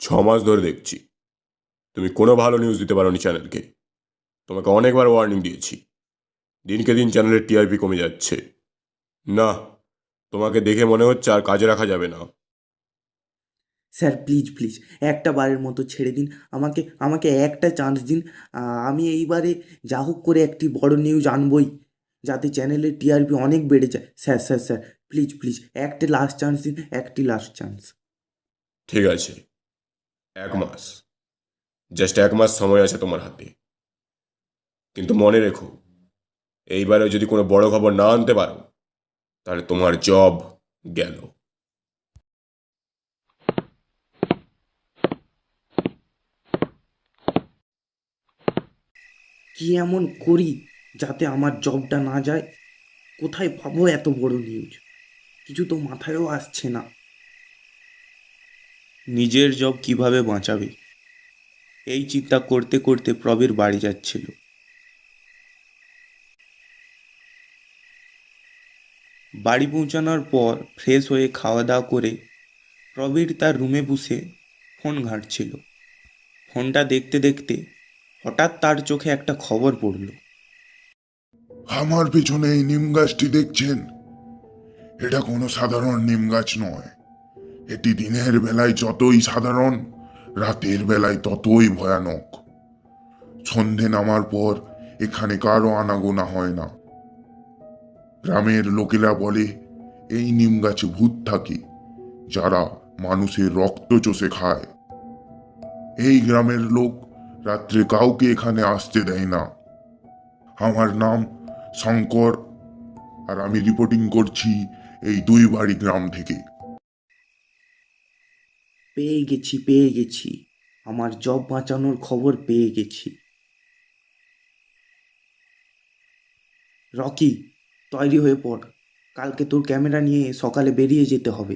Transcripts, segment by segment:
6 মাস ধরে দেখছি তুমি কোনো ভালো নিউজ দিতে পারোনি চ্যানেলকে। তোমাকে অনেকবার ওয়ার্নিং দিয়েছি। দিনকে দিন চ্যানেলের টিআরপি কমে যাচ্ছে। না, তোমাকে দেখে মনে হচ্ছে আর কাজে রাখা যাবে না। স্যার প্লিজ প্লিজ একটা বারের মতো ছেড়ে দিন। আমাকে আমাকে একটা চান্স দিন। আমি এইবারে যা হোক করে একটি বড় নিউজ আনবই, যাতে চ্যানেলের টিআরপি অনেক বেড়ে যায়। Sir sir sir please please একটা লাস্ট চান্স দিন, একটি লাস্ট চান্স। ঠিক আছে, 1 মাস, জাস্ট 1 মাস সময় আছে তোমার হাতে। কিন্তু মনে রেখো, এইবারে যদি কোনো বড় খবর না আনতে পারো তাহলে তোমার জব গেল। কি এমন করি যাতে আমার জবটা না যায়? কোথায় পাবো এত বড় নিউজ? কিছু তো মাথায়ও আসছে না। নিজের জব কিভাবে বাঁচাবে, এই চিন্তা করতে করতে প্রবীর বাড়ি যাচ্ছিল। বাড়ি পৌঁছানোর পর ফ্রেশ হয়ে খাওয়া দাওয়া করে প্রবীর তার রুমে বসে ফোন ঘাঁটছিল। ফোনটা দেখতে দেখতে হঠাৎ তার চোখে একটা খবর পড়ল। আমার পেছনে এই নিম গাছটি দেখছেন? এটা কোনো সাধারণ নিম গাছ নয়। এটি দিনের বেলায় যতই সাধারণ, রাতের বেলায় ততই ভয়ানক। সন্ধে নামার পর এখানে কারো আনাগোনা হয় না। গ্রামের লোকেরা বলে এই নিম গাছে ভূত থাকে, যারা মানুষের রক্ত চষে খায়। এই গ্রামের লোক রাত্রে কাউকে এখানে আসতে দেয় না। আমার নাম শঙ্কর, আর আমি রিপোর্টিং করছি এই 2 বাড়ি গ্রাম থেকে। পেয়ে গেছি পেয়ে গেছি, আমার জব বাঁচানোর খবর পেয়ে গেছি। রকি, তৈরি হয়ে পড়। কালকে তোর ক্যামেরা নিয়ে সকালে বেরিয়ে যেতে হবে।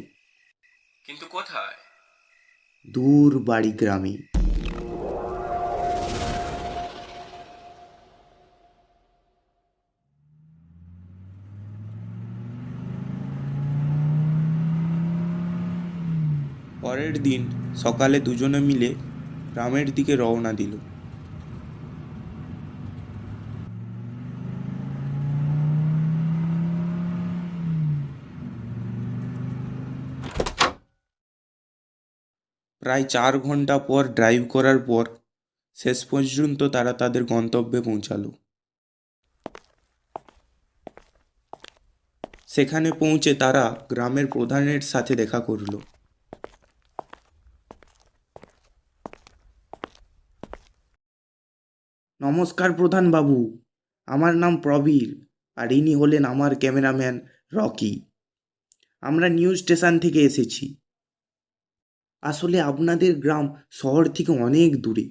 কিন্তু কোথায়? দূর বাড়ি গ্রামে। পরের দিন সকালে দুজনে মিলে গ্রামের দিকে রওনা দিল। প্রায় 4 ঘন্টা পর ড্রাইভ করার পর শেষ পর্যন্ত তারা তাদের গন্তব্যে পৌঁছালো। সেখানে পৌঁছে তারা গ্রামের প্রধানের সাথে দেখা করলো। নমস্কার প্রধান বাবু, আমার নাম প্রবীর, আর ইনি হলেন আমার ক্যামেরাম্যান রকি। আমরা নিউজ স্টেশন থেকে এসেছি। আসলে আপনাদের গ্রাম শহর থেকে অনেক দূরে,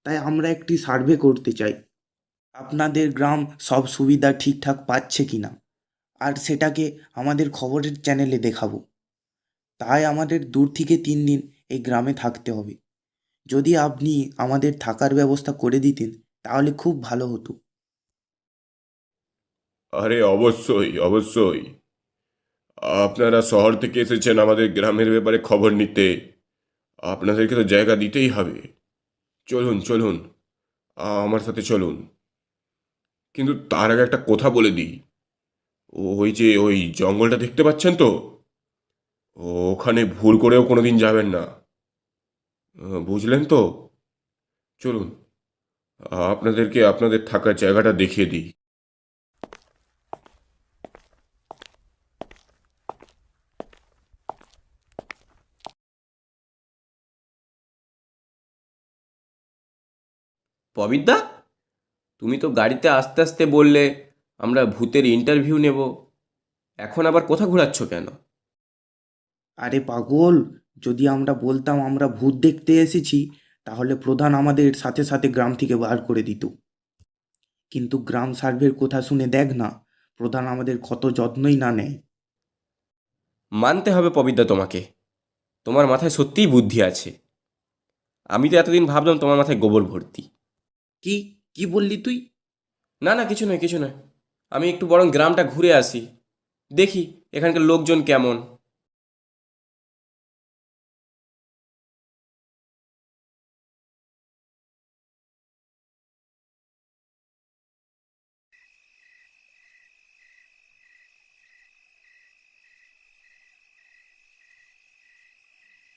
তাই আমরা একটি সার্ভে করতে চাই আপনাদের গ্রাম সব সুবিধা ঠিকঠাক পাচ্ছে কি না, আর সেটাকে আমাদের খবরের চ্যানেলে দেখাবো। তাই আমাদের 2 থেকে 3 দিন এই গ্রামে থাকতে হবে। যদি আপনি আমাদের থাকার ব্যবস্থা করে দিতেন তাহলে খুব ভালো হতো। আরে অবশ্যই অবশ্যই, আপনারা শহর থেকে এসেছেন আমাদের গ্রামের ব্যাপারে খবর নিতে, আপনাদেরকে তো জায়গা দিতেই হবে। চলুন চলুন, আমার সাথে চলুন। কিন্তু তার আগে একটা কথা বলে দিই, ওই যে ওই জঙ্গলটা দেখতে পাচ্ছেন তো, ওখানে ভুল করেও কোনোদিন যাবেন না। বুঝলেন তো? চলুন, আপনাদেরকে আপনাদের থাকার জায়গাটা দেখিয়ে দিই। প্রবীরদা, তুমি তো গাড়িতে আস্তে আস্তে বললে আমরা ভূতের ইন্টারভিউ নেব, এখন আবার কোথা ঘোরাচ্ছ কেন? আরে পাগল, যদি আমরা বলতাম আমরা ভূত দেখতে এসেছি, তাহলে প্রধান আমাদের সাথে সাথে গ্রাম থেকে বার করে দিত। কিন্তু গ্রাম সার্ভের কথা শুনে দেখ না, প্রধান আমাদের কত যত্নই না নেয়। মানতে হবে প্রবীরদা তোমাকে, তোমার মাথায় সত্যিই বুদ্ধি আছে। আমি তো এতদিন ভাবলাম তোমার মাথায় গোবর ভর্তি। কি কি বললি তুই? না না, কিছু নয় কিছু নয়, আমি একটু বরং গ্রামটা ঘুরে আসি, দেখি এখানকার লোকজন কেমন।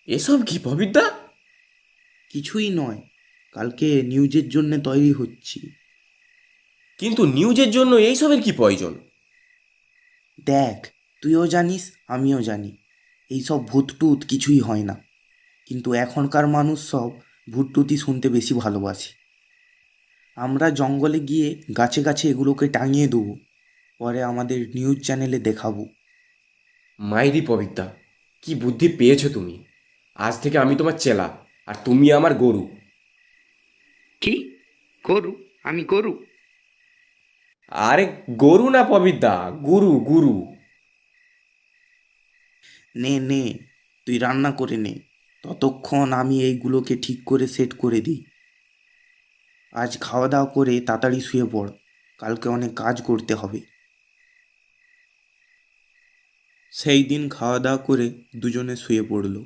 এসব কি পবিত্রা? কিছুই নয়, কালকে নিউজের জন্য তৈরি হচ্ছি। কিন্তু নিউজের জন্য এইসবের কি প্রয়োজন? দেখ, তুইও জানিস আমিও জানি এইসব ভূত টুত কিছুই হয় না, কিন্তু এখনকার মানুষ সব ভূতটুতি শুনতে বেশি ভালোবাসে। আমরা জঙ্গলে গিয়ে গাছে গাছে এগুলোকে টাঙিয়ে দেবো, পরে আমাদের নিউজ চ্যানেলে দেখাবো। মাইরি পবিত্রা, কি বুদ্ধি পেয়েছো তুমি! আজ থেকে আমি তোমার চেলা, আর তুমি আমার গরু। কি গরু? আমি গরু? আরে গরু না পবিত্রা, গুরু গুরু। নে নে, তুই রান্না করে নে, ততক্ষণ আমি এইগুলোকে ঠিক করে সেট করে দিই। আজ খাওয়া দাওয়া করে তাড়াতাড়ি শুয়ে পড়, কালকে অনেক কাজ করতে হবে। সেই দিন খাওয়া দাওয়া করে দুজনে শুয়ে পড়ল।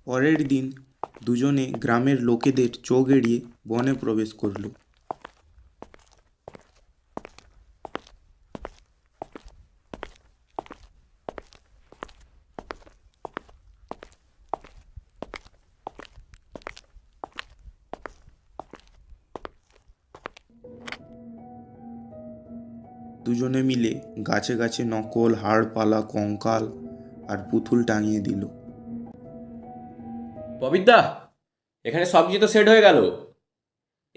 পরের দিন দুজনে গ্রামের লোকেদের চোখ এড়িয়ে বনে প্রবেশ করল। দুজনে মিলে গাছে গাছে নকল হাড়পালা কঙ্কাল আর পুতুল টাঙিয়ে দিল। পবিত্রা, এখানে সব কিছু তো সেট হয়ে গেল।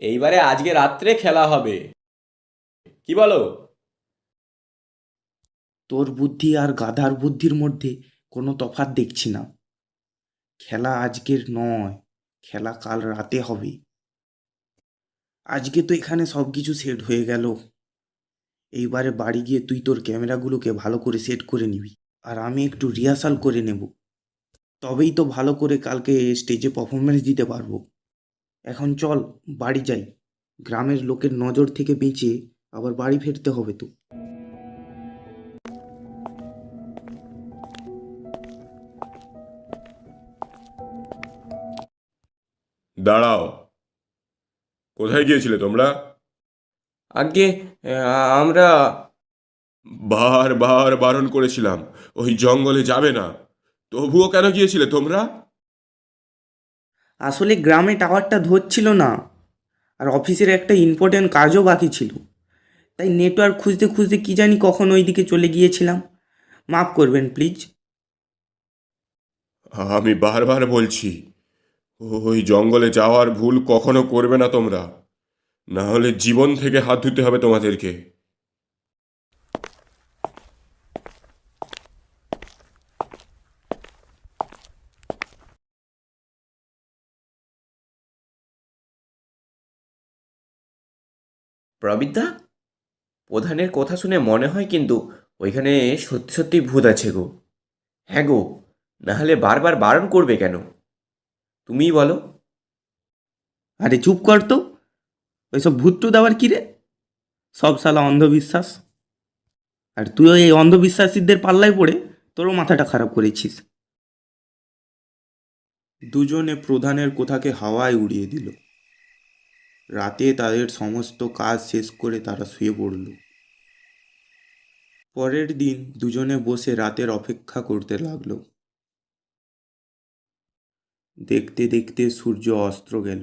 এইবারে আজকে রাত্রে খেলা হবে, কি বলো? তোর বুদ্ধি আর গাধার বুদ্ধির মধ্যে কোনো তফাৎ দেখছি না। খেলা আজকের নয়, খেলা কাল রাতে হবে। আজকে তো এখানে সব কিছু সেট হয়ে গেল। এইবারে বাড়ি গিয়ে তুই তোর ক্যামেরাগুলোকে ভালো করে সেট করে নিবি, আর আমি একটু রিহার্সাল করে নেব। তবেই তো ভালো করে কালকে স্টেজে পারফরমেন্স দিতে পারবো। এখন চল বাড়ি যাই, গ্রামের লোকের নজর থেকে বেঁচে আবার বাড়ি ফিরতে হবে তো। দাঁড়াও, কোথায় গিয়েছিলে তোমরা? আগে আমরা বার বারণ করেছিলাম ওই জঙ্গলে যাবে না, তবুও কেন গিয়েছিলে তোমরা? আসলে গ্রামে টাওয়ারটা ধরছিল না, আর অফিসের একটা ইম্পর্ট্যান্ট কাজও বাকি ছিল, তাই নেটওয়ার্ক খুঁজতে খুঁজতে কি জানি কখন ওইদিকে চলে গিয়েছিলাম। মাফ করবেন প্লিজ। আমি বারবার বলছি, ওই জঙ্গলে যাওয়ার ভুল কখনো করবে না তোমরা, না হলে জীবন থেকে হাত ধুতে হবে তোমাদেরকে। প্রবিদ্যা, প্রধানের কথা শুনে মনে হয় কিন্তু ওইখানে সত্যি সত্যি ভূত আছে গো। হ্যাঁ গো, নাহলে বারবার বারণ করবে কেন? তুমিই বলো। আরে চুপ কর তো, ওইসব ভূত টুত আবার কী রে? সব শালা অন্ধবিশ্বাস, আর তুইও এই অন্ধবিশ্বাসীদের পাল্লায় পড়ে তোরও মাথাটা খারাপ করেছিস। দুজনে প্রধানের কথাকে হাওয়ায় উড়িয়ে দিল। রাতে তাদের সমস্ত কাজ শেষ করে তারা শুয়ে পড়ল। পরের দিন দুজনে বসে রাতের অপেক্ষা করতে লাগলো। দেখতে দেখতে সূর্য অস্ত গেল।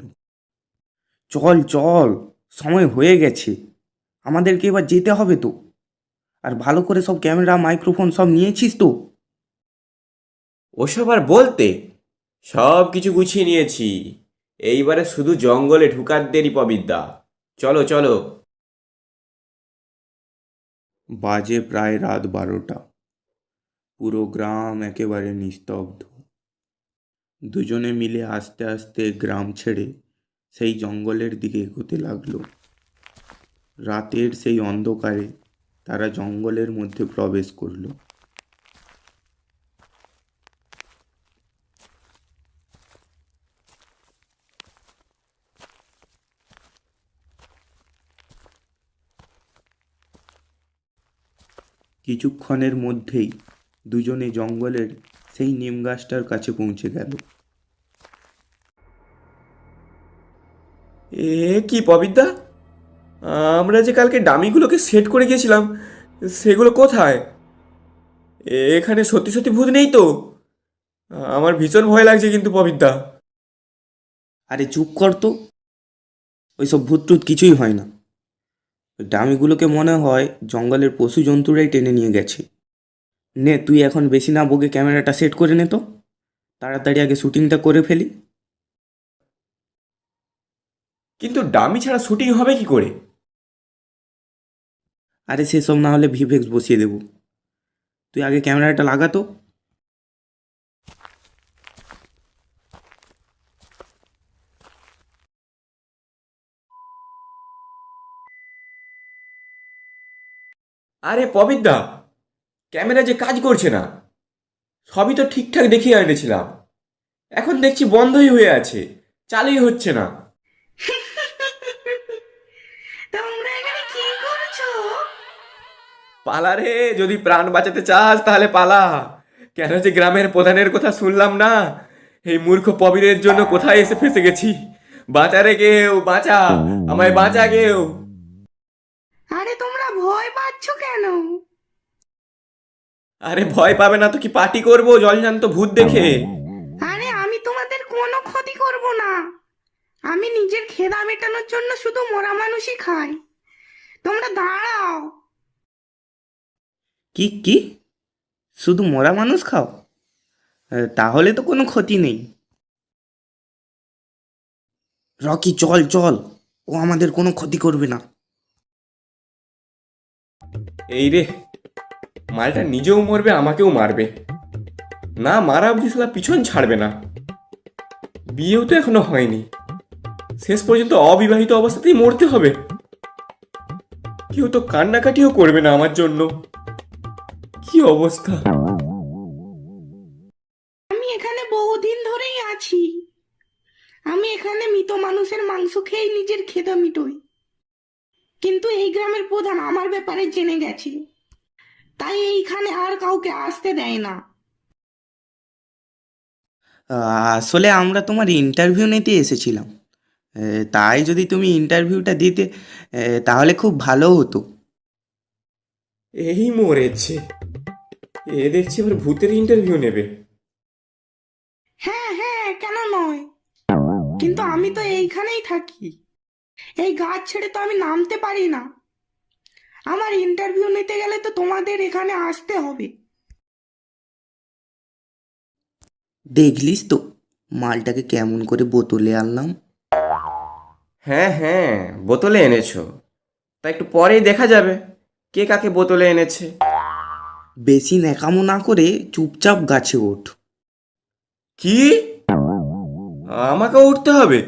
চল চল, সময় হয়ে গেছে, আমাদেরকে এবার যেতে হবে তো। আর ভালো করে সব ক্যামেরা মাইক্রোফোন সব নিয়েছিস তো? ওসব আর বলতে, সব কিছু গুছিয়ে নিয়েছি। এইবারে শুধু জঙ্গলে ঢুকার দেরি পবিদ্যা। চলো চলো। বাজে প্রায় রাত 12টা। পুরো গ্রাম একেবারে নিস্তব্ধ। দুজনে মিলে আস্তে আস্তে গ্রাম ছেড়ে সেই জঙ্গলের দিকে এগোতে লাগলো। রাতের সেই অন্ধকারে তারা জঙ্গলের মধ্যে প্রবেশ করলো। কিছুক্ষণের মধ্যেই দুজনে জঙ্গলের সেই নিম গাছটার কাছে পৌঁছে গেল। এ কি পবিদ্যা, আমরা যে কালকে ডামিগুলোকে সেট করে গিয়েছিলাম, সেগুলো কোথায়? এখানে সত্যি সত্যি ভূত নেই তো? আমার ভীষণ ভয় লাগছে কিন্তু পবিত্রা। আরে চুপ কর তো, ওইসব ভূত টুত কিছুই হয় না। ওই ডামিগুলোকে মনে হয় জঙ্গলের পশু জন্তুরাই টেনে নিয়ে গেছে। নে তুই এখন বেশি না বকে ক্যামেরাটা সেট করে নে তো, তাড়াতাড়ি আগে শুটিংটা করে ফেলি। কিন্তু ডামি ছাড়া শুটিং হবে কি করে? আরে সেসব না হলে ভিফেক্স বসিয়ে দেবো, তুই আগে ক্যামেরাটা লাগা তো। আরে পবিত্রা, ক্যামেরা যে কাজ করছে না। সবই তো ঠিকঠাক দেখিয়ে এনেছিলাম, এখন দেখছি বন্ধই হয়ে আছে, চালুই হচ্ছে না। তোমরা এখানে কি করছো? পালা রে, যদি প্রাণ বাঁচাতে চাস তাহলে পালা। কেন যে গ্রামের প্রধানের কথা শুনলাম না, এই মূর্খ প্রবীরের জন্য কোথায় এসে ফেসে গেছি। বাঁচা রে কেউ, বাঁচা, আমায় বাঁচা কেউ। আরে তোমরা ভয় পাচ্ছ কেন? আরে ভয় পাবে না তো কি পার্টি করবো জলজান্ত ভূত দেখে? আরে আমি তোমাদের কোনো ক্ষতি করব না। আমি নিজের খেদা মেটানোর জন্য শুধু মরা মানুষই খাই। তোমরা দাঁড়াও। কি কি, শুধু মরা মানুষ খাও? তাহলে তো কোনো ক্ষতি নেই। রকি চল চল, ও আমাদের কোনো ক্ষতি করবে না। এই রে, মালটা নিজেও মরবে আমাকেও মারবে। না মারা অবধি শালা পিছন ছাড়বে না। বিয়েও তো এখনো হয়নি, শেষ পর্যন্ত অবিবাহিত অবস্থাতেই মরতে হবে। কেউ তো কান্নাকাটিও করবে না আমার জন্য। কি অবস্থা! আমি এখানে বহুদিন ধরেই আছি। আমি এখানে মৃত মানুষের মাংস খেয়ে নিজের খেদা মিটোই। কিন্তু এই গ্রামের প্রধান আমার ব্যাপারে জেনে গেছে, তাই এইখানে আর কাউকে আসতে দেয় না। আসলে আমরা তোমার ইন্টারভিউ নিতে এসেছিলাম। তাই যদি তুমি ইন্টারভিউটা দিতে, তাহলে খুব ভালো হতো। এই মরেছে, এ দেখছি এবার ভূতের ইন্টারভিউ নেবে। হ্যাঁ হ্যাঁ, কেন নয়? কিন্তু আমি তো এইখানেই থাকি। এই গাছ ছেড়ে তো আমি নামতে পারি না। আমার ইন্টারভিউ নিতে গেলে তো তোমাদের এখানে আসতে হবে। দেখলিস তো মালটাকে কেমন করে বোতলে আনলাম। হ্যাঁ হ্যাঁ, বোতলে এনেছো, তা একটু পরেই দেখা যাবে কে কাকে বোতলে এনেছে। বেশি ন্যাকামো না করে চুপচাপ গাছে ওঠ। কি? আমাকেও উঠতে হবে?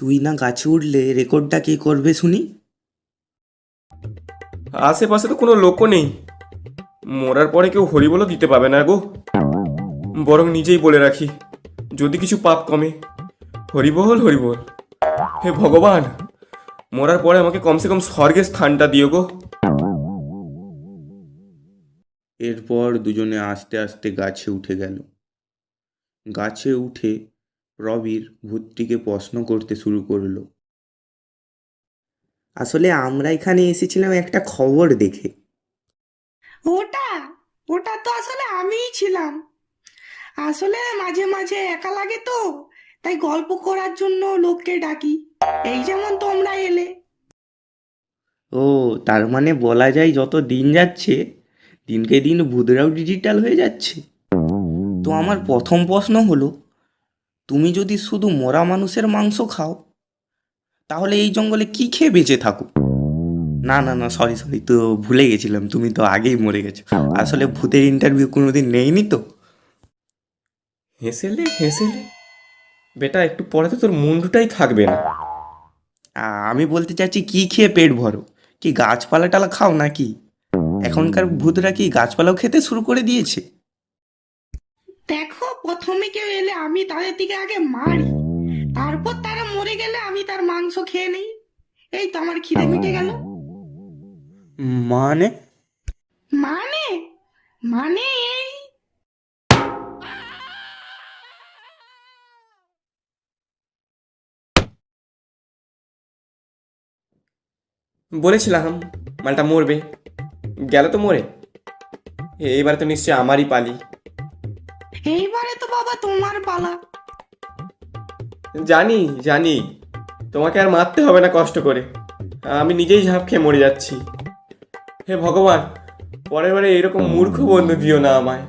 তুই না গাছে উঠলে রেকর্ডটা কে করবে শুনি? আশেপাশে তো কোনো লোকও নেই, মরার পরে কেউ হরিবলও দিতে পাবে না গো। বরং নিজেই বলে রাখি, যদি কিছু পাপ কমে। হরিবল হরিবল। হে ভগবান, মরার পরে আমাকে কমসে কম স্বর্গের স্থানটা দিও গো। এরপর দুজনে আস্তে আস্তে গাছে উঠে গেল। গাছে উঠে প্রবীর ভূতটিকে প্রশ্ন করতে শুরু করলো। আসলে আমরা এখানে এসেছিলাম একটা খবর দেখে। ওটা ওটা তো আসলে আমিই ছিলাম। আসলে মাঝে মাঝে একা লাগে তো, তাই গল্প করার জন্য লোককে ডাকি, এই যেমন তোমরা এলে। ও, তার মানে বলা যায় যত দিন যাচ্ছে দিনকে দিন ভূতরাও ডিজিটাল হয়ে যাচ্ছে। তো আমার প্রথম প্রশ্ন হলো, তুমি যদি শুধু মরা মানুষের মাংস খাও তাহলে এই জঙ্গলে কি খেয়ে বেঁচে থাকো? না না না, সরি সরি, তো ভুলে গেছিলাম, তুমি তো আগেই মরে গেছো। আসলে ভূতের ইন্টারভিউ কোনোদিন নেইনি তো। হেসেলে হেসেলে, বেটা একটু পরে তো তোর মুন্ডুটাই থাকবে না। আমি বলতে চাচ্ছি কি খেয়ে পেট ভরো? কি গাছপালা টালা খাও নাকি? এখনকার ভূতরা কি গাছপালাও খেতে শুরু করে দিয়েছে? দেখো, প্রথমে কেউ এলে আমি তাদের দিকে আগে মারি, তারপর তারা মরে গেলে আমি তার মাংস খেয়ে নেই। এই তো আমার খিদে মিটে গেল। মানে? মানে মানে এই বলেছিলাম মালটা মরবে, গেল তো মরে। এইবারে তো নিশ্চয়ই আমারই পালি। এইবারে তো বাবা তোমার পালা। জানি জানি, তোমাকে আর মারতে হবে না কষ্ট করে, আমি নিজেই ঝাঁপ খেয়ে মরে যাচ্ছি। হে ভগবান, পরের বারে এরকম মূর্খ বন্ধু দিও না আমায়।